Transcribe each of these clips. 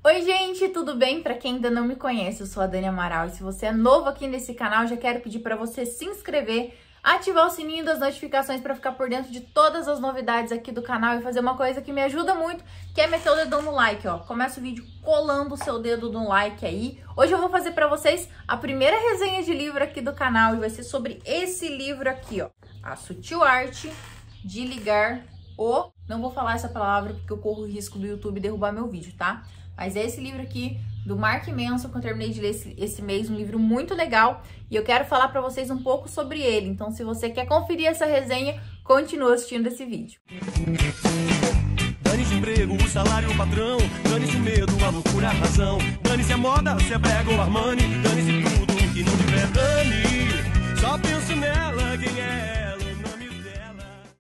Oi gente, tudo bem? Pra quem ainda não me conhece, eu sou a Dani Amaral e se você é novo aqui nesse canal, já quero pedir pra você se inscrever, ativar o sininho das notificações pra ficar por dentro de todas as novidades aqui do canal e fazer uma coisa que me ajuda muito, que é meter o dedão no like, ó. Começa o vídeo colando o seu dedo no like aí. Hoje eu vou fazer pra vocês a primeira resenha de livro aqui do canal e vai ser sobre esse livro aqui, ó. A Sutil Arte de Ligar o... Não vou falar essa palavra porque eu corro o risco do YouTube derrubar meu vídeo, tá? Mas é esse livro aqui, do Mark Manson, que eu terminei de ler esse mês, um livro muito legal. E eu quero falar pra vocês um pouco sobre ele. Então, se você quer conferir essa resenha, continua assistindo esse vídeo. Dane-se o emprego, o salário, o patrão. Dane-se o medo, a loucura, a razão. Dane-se a moda, se é brega ou Armani. Dane-se tudo que não tiver dane. Só penso nela, quem é ela, o nome dela.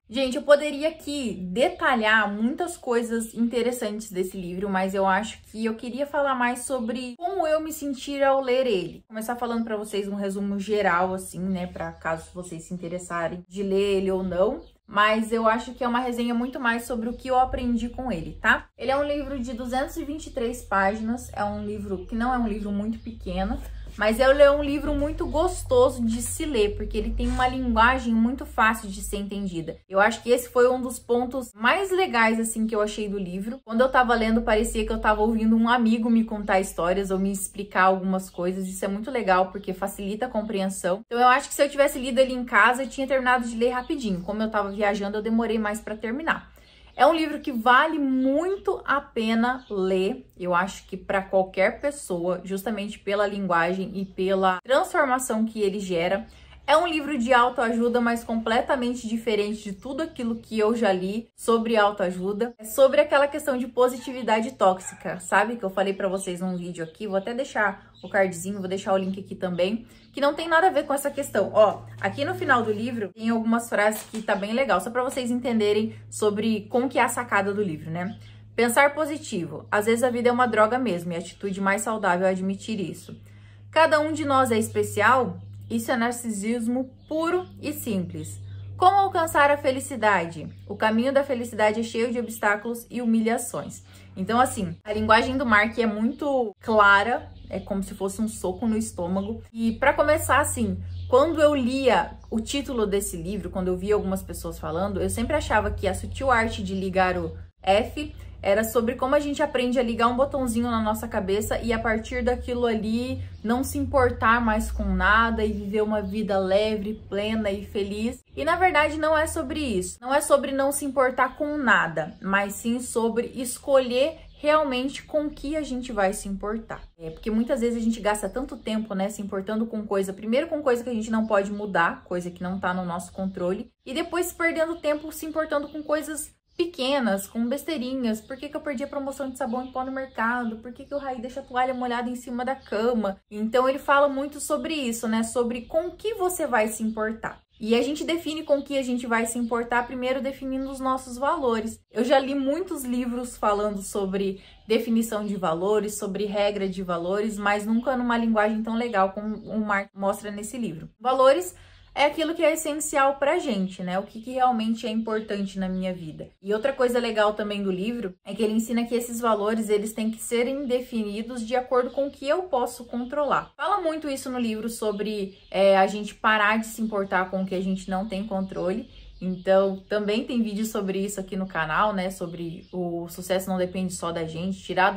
Gente, eu poderia aqui detalhar muitas coisas interessantes desse livro, mas eu acho que eu queria falar mais sobre como eu me senti ao ler ele. Vou começar falando pra vocês um resumo geral, assim, né, pra caso vocês se interessarem de ler ele ou não. Mas eu acho que é uma resenha muito mais sobre o que eu aprendi com ele, tá? Ele é um livro de 223 páginas, é um livro que não é um livro muito pequeno, mas ele é um livro muito gostoso de se ler, porque ele tem uma linguagem muito fácil de ser entendida. Eu acho que esse foi um dos pontos mais legais, assim, que eu achei do livro. Quando eu tava lendo, parecia que eu tava ouvindo um amigo me contar histórias ou me explicar algumas coisas. Isso é muito legal, porque facilita a compreensão. Então eu acho que se eu tivesse lido ele em casa, eu tinha terminado de ler rapidinho. Como eu tava viajando, eu demorei mais pra terminar. É um livro que vale muito a pena ler, eu acho que para qualquer pessoa, justamente pela linguagem e pela transformação que ele gera. É um livro de autoajuda, mas completamente diferente de tudo aquilo que eu já li sobre autoajuda. É sobre aquela questão de positividade tóxica, sabe? Que eu falei pra vocês num vídeo aqui, vou até deixar o cardzinho, vou deixar o link aqui também, que não tem nada a ver com essa questão. Ó, aqui no final do livro tem algumas frases que tá bem legal, só pra vocês entenderem sobre como que é a sacada do livro, né? Pensar positivo. Às vezes a vida é uma droga mesmo, e a atitude mais saudável é admitir isso. Cada um de nós é especial. Isso é narcisismo puro e simples. Como alcançar a felicidade? O caminho da felicidade é cheio de obstáculos e humilhações. Então, assim, a linguagem do Mark é muito clara, é como se fosse um soco no estômago. E para começar, assim, quando eu lia o título desse livro, quando eu via algumas pessoas falando, eu sempre achava que a sutil arte de ligar o F era sobre como a gente aprende a ligar um botãozinho na nossa cabeça e a partir daquilo ali não se importar mais com nada e viver uma vida leve, plena e feliz. E na verdade não é sobre isso. Não é sobre não se importar com nada, mas sim sobre escolher realmente com que a gente vai se importar. Porque muitas vezes a gente gasta tanto tempo, né, se importando com coisa, primeiro com coisa que a gente não pode mudar, coisa que não tá no nosso controle, e depois perdendo tempo se importando com coisas pequenas, com besteirinhas. Por que eu perdi a promoção de sabão em pó no mercado? Por que o Raí deixa a toalha molhada em cima da cama? Então ele fala muito sobre isso, né? Sobre com que você vai se importar. E a gente define com que a gente vai se importar primeiro definindo os nossos valores. Eu já li muitos livros falando sobre definição de valores, sobre regra de valores, mas nunca numa linguagem tão legal como o Mark mostra nesse livro. Valores é aquilo que é essencial pra gente, né? O que realmente é importante na minha vida. E outra coisa legal também do livro é que ele ensina que esses valores, eles têm que serem definidos de acordo com o que eu posso controlar. Fala muito isso no livro sobre a gente parar de se importar com o que a gente não tem controle. Então, também tem vídeo sobre isso aqui no canal, né? Sobre o sucesso não depende só da gente, tirar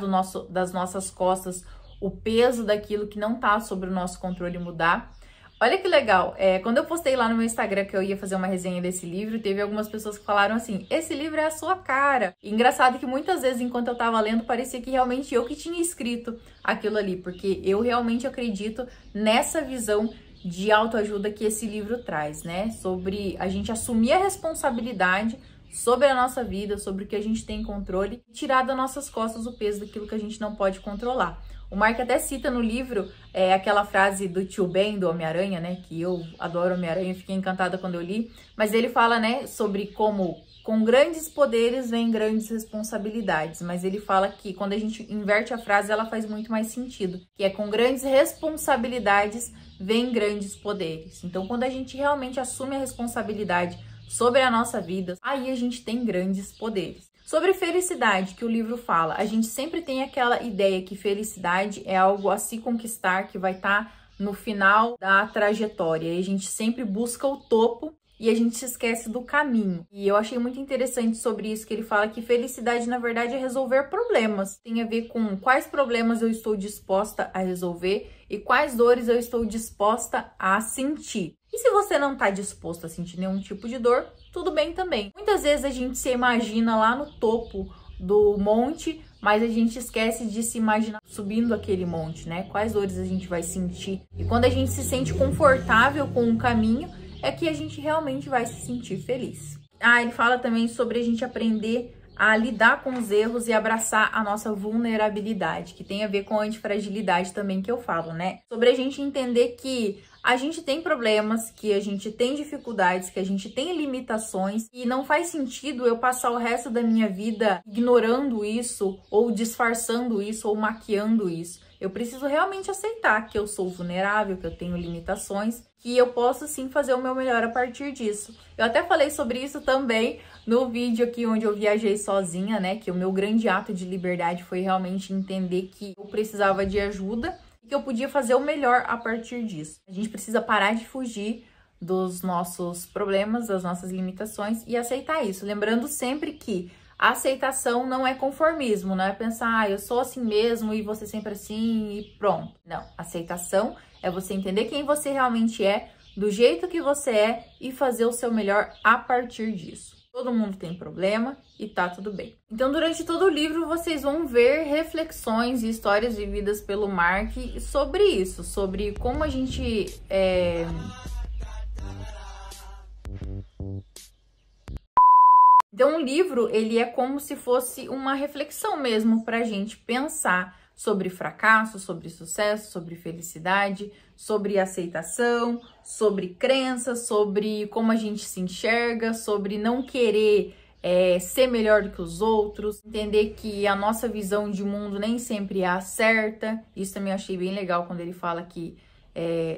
das nossas costas o peso daquilo que não tá sobre o nosso controle e mudar. Olha que legal, quando eu postei lá no meu Instagram que eu ia fazer uma resenha desse livro, teve algumas pessoas que falaram assim, esse livro é a sua cara. E engraçado que muitas vezes, enquanto eu tava lendo, parecia que realmente eu que tinha escrito aquilo ali, porque eu realmente acredito nessa visão de autoajuda que esse livro traz, né? Sobre a gente assumir a responsabilidade sobre a nossa vida, sobre o que a gente tem controle, e tirar das nossas costas o peso daquilo que a gente não pode controlar. O Mark até cita no livro aquela frase do tio Ben, do Homem-Aranha, né? Que eu adoro Homem-Aranha, fiquei encantada quando eu li. Mas ele fala, né, sobre como com grandes poderes vem grandes responsabilidades. Mas ele fala que quando a gente inverte a frase, ela faz muito mais sentido. Que é com grandes responsabilidades vem grandes poderes. Então, quando a gente realmente assume a responsabilidade sobre a nossa vida, aí a gente tem grandes poderes. Sobre felicidade, que o livro fala, a gente sempre tem aquela ideia que felicidade é algo a se conquistar, que vai estar no final da trajetória. E a gente sempre busca o topo e a gente se esquece do caminho. E eu achei muito interessante sobre isso, que ele fala que felicidade, na verdade, é resolver problemas. Tem a ver com quais problemas eu estou disposta a resolver e quais dores eu estou disposta a sentir. E se você não está disposto a sentir nenhum tipo de dor, tudo bem também. Muitas vezes a gente se imagina lá no topo do monte, mas a gente esquece de se imaginar subindo aquele monte, né? Quais dores a gente vai sentir. E quando a gente se sente confortável com o caminho, é que a gente realmente vai se sentir feliz. Ele fala também sobre a gente aprender a lidar com os erros e abraçar a nossa vulnerabilidade, que tem a ver com a antifragilidade também que eu falo, né? Sobre a gente entender que a gente tem problemas, que a gente tem dificuldades, que a gente tem limitações e não faz sentido eu passar o resto da minha vida ignorando isso, ou disfarçando isso, ou maquiando isso. Eu preciso realmente aceitar que eu sou vulnerável, que eu tenho limitações, que eu posso sim fazer o meu melhor a partir disso. Eu até falei sobre isso também no vídeo aqui onde eu viajei sozinha, né? Que o meu grande ato de liberdade foi realmente entender que eu precisava de ajuda e que eu podia fazer o melhor a partir disso. A gente precisa parar de fugir dos nossos problemas, das nossas limitações e aceitar isso. Lembrando sempre que a aceitação não é conformismo, não é pensar, eu sou assim mesmo e você sempre assim e pronto. Não, aceitação é você entender quem você realmente é, do jeito que você é e fazer o seu melhor a partir disso. Todo mundo tem problema e tá tudo bem. Então, durante todo o livro, vocês vão ver reflexões e histórias vividas pelo Mark sobre isso, sobre como a gente Então, o livro, ele é como se fosse uma reflexão mesmo pra gente pensar sobre fracasso, sobre sucesso, sobre felicidade, sobre aceitação, sobre crenças, sobre como a gente se enxerga, sobre não querer ser melhor do que os outros, entender que a nossa visão de mundo nem sempre é a certa. Isso também eu achei bem legal quando ele fala que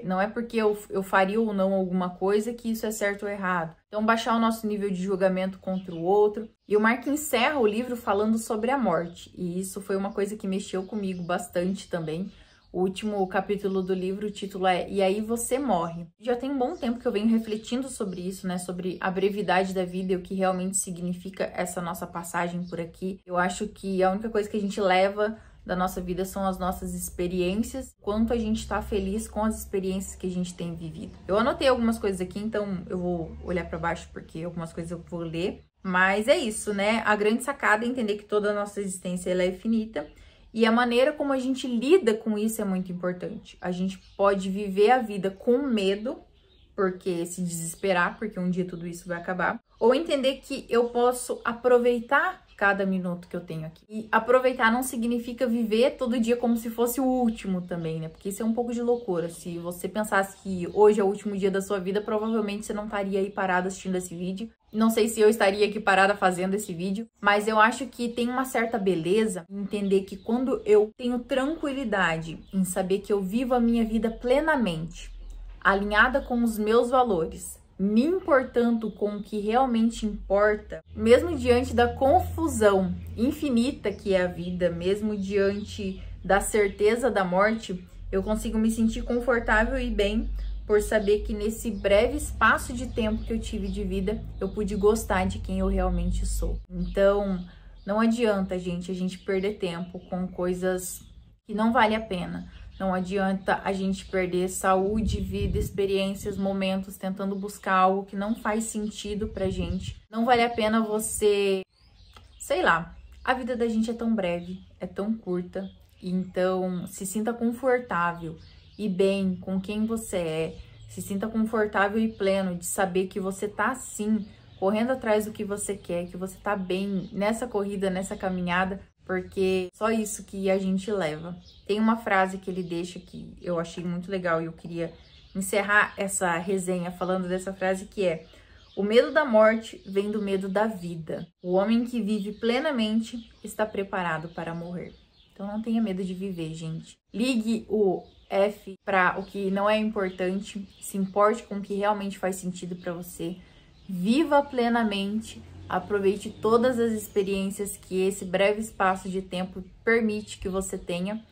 não é porque eu faria ou não alguma coisa que isso é certo ou errado. Então, baixar o nosso nível de julgamento contra o outro. E o Mark encerra o livro falando sobre a morte. E isso foi uma coisa que mexeu comigo bastante também. O último capítulo do livro, o título é E aí você morre. Já tem um bom tempo que eu venho refletindo sobre isso, né? Sobre a brevidade da vida e o que realmente significa essa nossa passagem por aqui. Eu acho que a única coisa que a gente leva da nossa vida são as nossas experiências, quanto a gente tá feliz com as experiências que a gente tem vivido. Eu anotei algumas coisas aqui, então eu vou olhar para baixo porque algumas coisas eu vou ler. Mas é isso, né? A grande sacada é entender que toda a nossa existência ela é finita e a maneira como a gente lida com isso é muito importante. A gente pode viver a vida com medo, porque se desesperar, porque um dia tudo isso vai acabar, ou entender que eu posso aproveitar cada minuto que eu tenho aqui. E aproveitar não significa viver todo dia como se fosse o último também, né? Porque isso é um pouco de loucura. Se você pensasse que hoje é o último dia da sua vida, provavelmente você não estaria aí parado assistindo esse vídeo. Não sei se eu estaria aqui parada fazendo esse vídeo, mas eu acho que tem uma certa beleza em entender que quando eu tenho tranquilidade em saber que eu vivo a minha vida plenamente, alinhada com os meus valores, me importando com o que realmente importa, mesmo diante da confusão infinita que é a vida, mesmo diante da certeza da morte, eu consigo me sentir confortável e bem por saber que nesse breve espaço de tempo que eu tive de vida, eu pude gostar de quem eu realmente sou. Então, não adianta, gente, a gente perder tempo com coisas que não vale a pena. Não adianta a gente perder saúde, vida, experiências, momentos, tentando buscar algo que não faz sentido pra gente. Não vale a pena você... Sei lá, a vida da gente é tão breve, é tão curta. Então, se sinta confortável e bem com quem você é. Se sinta confortável e pleno de saber que você tá assim, correndo atrás do que você quer, que você tá bem nessa corrida, nessa caminhada. Porque só isso que a gente leva. Tem uma frase que ele deixa que eu achei muito legal e eu queria encerrar essa resenha falando dessa frase que é: o medo da morte vem do medo da vida. O homem que vive plenamente está preparado para morrer. Então não tenha medo de viver, gente. Ligue o F para o que não é importante, se importe com o que realmente faz sentido para você. Viva plenamente. Aproveite todas as experiências que esse breve espaço de tempo permite que você tenha.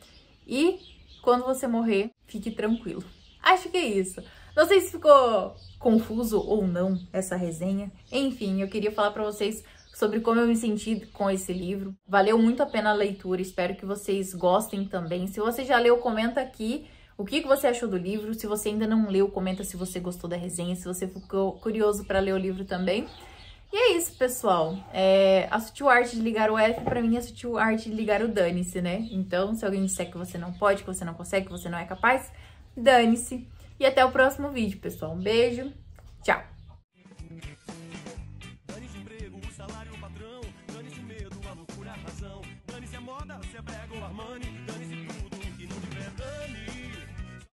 E quando você morrer, fique tranquilo. Acho que é isso. Não sei se ficou confuso ou não essa resenha. Enfim, eu queria falar pra vocês sobre como eu me senti com esse livro. Valeu muito a pena a leitura, espero que vocês gostem também. Se você já leu, comenta aqui o que você achou do livro. Se você ainda não leu, comenta se você gostou da resenha, se você ficou curioso para ler o livro também. E é isso, pessoal. A sutil arte de ligar o F, pra mim, é a sutil arte de ligar o dane-se, né? Então, se alguém disser que você não pode, que você não consegue, que você não é capaz, dane-se. E até o próximo vídeo, pessoal. Um beijo, tchau!